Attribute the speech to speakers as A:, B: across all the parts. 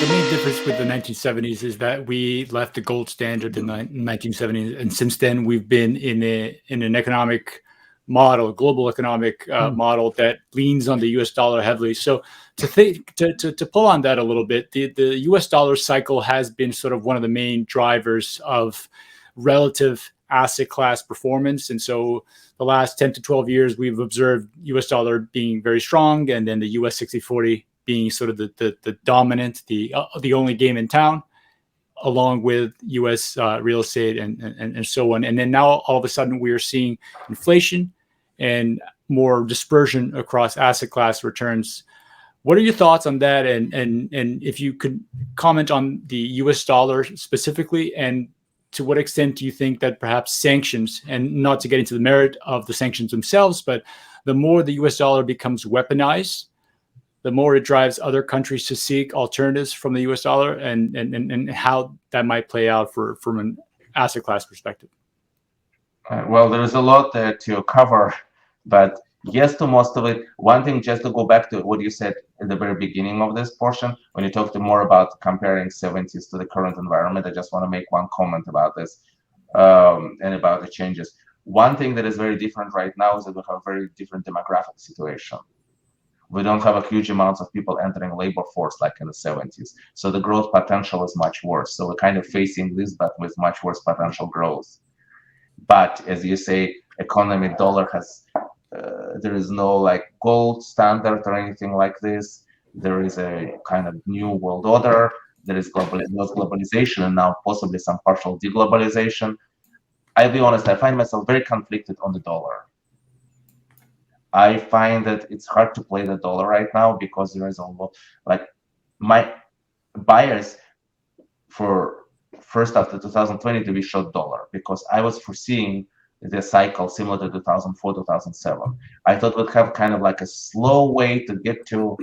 A: the main difference with the 1970s is that we left the gold standard in the 1970s, and since then we've been in an economic model, global economic model that leans on the U.S. dollar heavily. So to pull on that a little bit, the U.S. dollar cycle has been sort of one of the main drivers of relative asset class performance, and so the last 10 to 12 years we've observed U.S. dollar being very strong, and then the U.S. 60/40 being sort of the dominant, the only game in town, along with U.S. Real estate and so on. And then now all of a sudden we are seeing inflation and more dispersion across asset class returns. What are your thoughts on that? And if you could comment on the U.S. dollar specifically, and to what extent do you think that perhaps sanctions, and not to get into the merit of the sanctions themselves, but the more the U.S. dollar becomes weaponized, the more it drives other countries to seek alternatives from the U.S. dollar, and how that might play out from an asset class perspective?
B: Well, there is a lot to cover, but yes to most of it. One thing, just to go back to what you said at the very beginning of this portion, when you talked more about comparing 70s to the current environment, I just want to make one comment about this and about the changes. One thing that is very different right now is that we have a very different demographic situation. We don't have a huge amounts of people entering labor force like in the 70s. So the growth potential is much worse. So we're kind of facing this, but with much worse potential growth. But as you say, economy dollar has, there is no like gold standard or anything like this. There is a kind of new world order. There is globalization and now possibly some partial deglobalization. I'll be honest, I find myself very conflicted on the dollar. I find that it's hard to play the dollar right now because there is a lot, like my bias for first after 2020 to be short dollar, because I was foreseeing the cycle similar to 2004, 2007. I thought we'd have kind of like a slow way to get to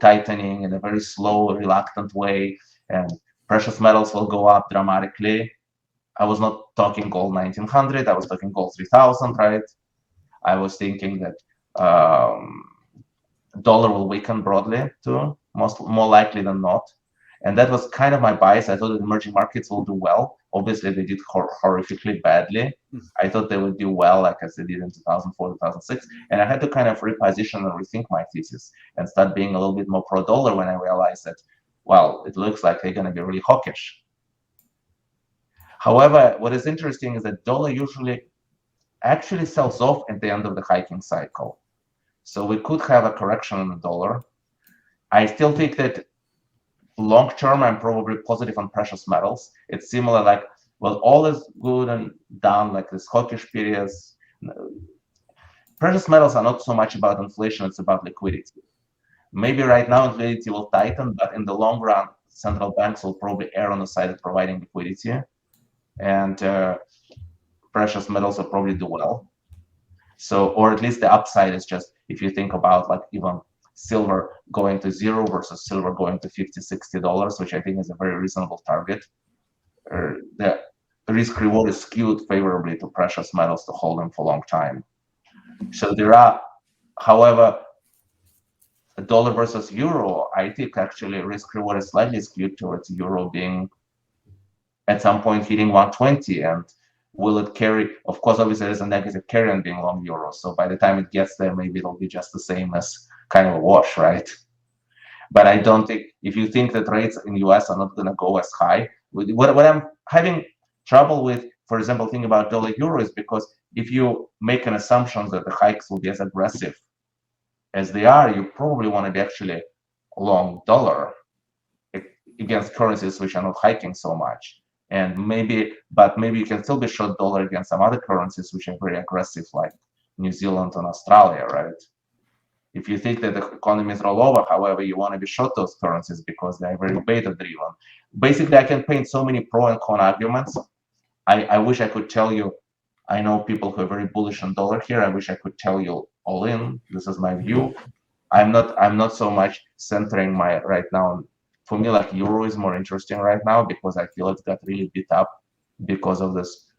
B: tightening in a very slow, reluctant way, and precious metals will go up dramatically. I was not talking gold 1900, I was talking gold 3000, right? I was thinking that dollar will weaken broadly too, more likely than not. And that was kind of my bias. I thought that emerging markets will do well. Obviously, they did horrifically badly. I thought they would do well, like as they did in 2004, 2006. And I had to kind of reposition and rethink my thesis and start being a little bit more pro-dollar when I realized that, well, it looks like they're going to be really hawkish. However, what is interesting is that dollar usually actually sells off at the end of the hiking cycle. So we could have a correction in the dollar. I still think that long term, I'm probably positive on precious metals. It's similar, like, well, all is good and done, like this hawkish periods. Precious metals are not so much about inflation, it's about liquidity. Maybe right now liquidity will tighten, but in the long run, central banks will probably err on the side of providing liquidity. And precious metals will probably do well. So, or at least the upside is just, if you think about like even silver going to zero versus silver going to $50, $60, which I think is a very reasonable target. The risk reward is skewed favorably to precious metals to hold them for a long time. So there are, however, a dollar versus euro, I think actually risk reward is slightly skewed towards euro being at some point hitting 120, and will it carry? Of course, obviously there's a negative carry on being long euro. So by the time it gets there, maybe it'll be just the same as kind of a wash, right? But I don't think, if you think that rates in US are not going to go as high, what I'm having trouble with, for example, thinking about dollar euro is because if you make an assumption that the hikes will be as aggressive as they are, you probably want to be actually long dollar against currencies which are not hiking so much. And maybe you can still be short dollar against some other currencies which are very aggressive, like New Zealand and Australia, right? If you think that the economies roll over, however, you want to be short those currencies because they're very beta driven. Basically, I can paint so many pro and con arguments. I wish I could tell you, I know people who are very bullish on dollar here. I wish I could tell you all in. This is my view. I'm not so much centering my right now. For me, like euro is more interesting right now because I feel it got really beat up because of this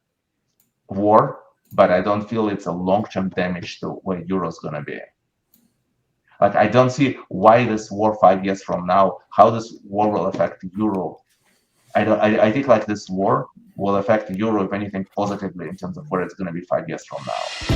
B: war, but I don't feel it's a long-term damage to where euro is going to be. Like, I don't see why this war 5 years from now, how this war will affect euro. I think like this war will affect euro, if anything, positively in terms of where it's going to be 5 years from now.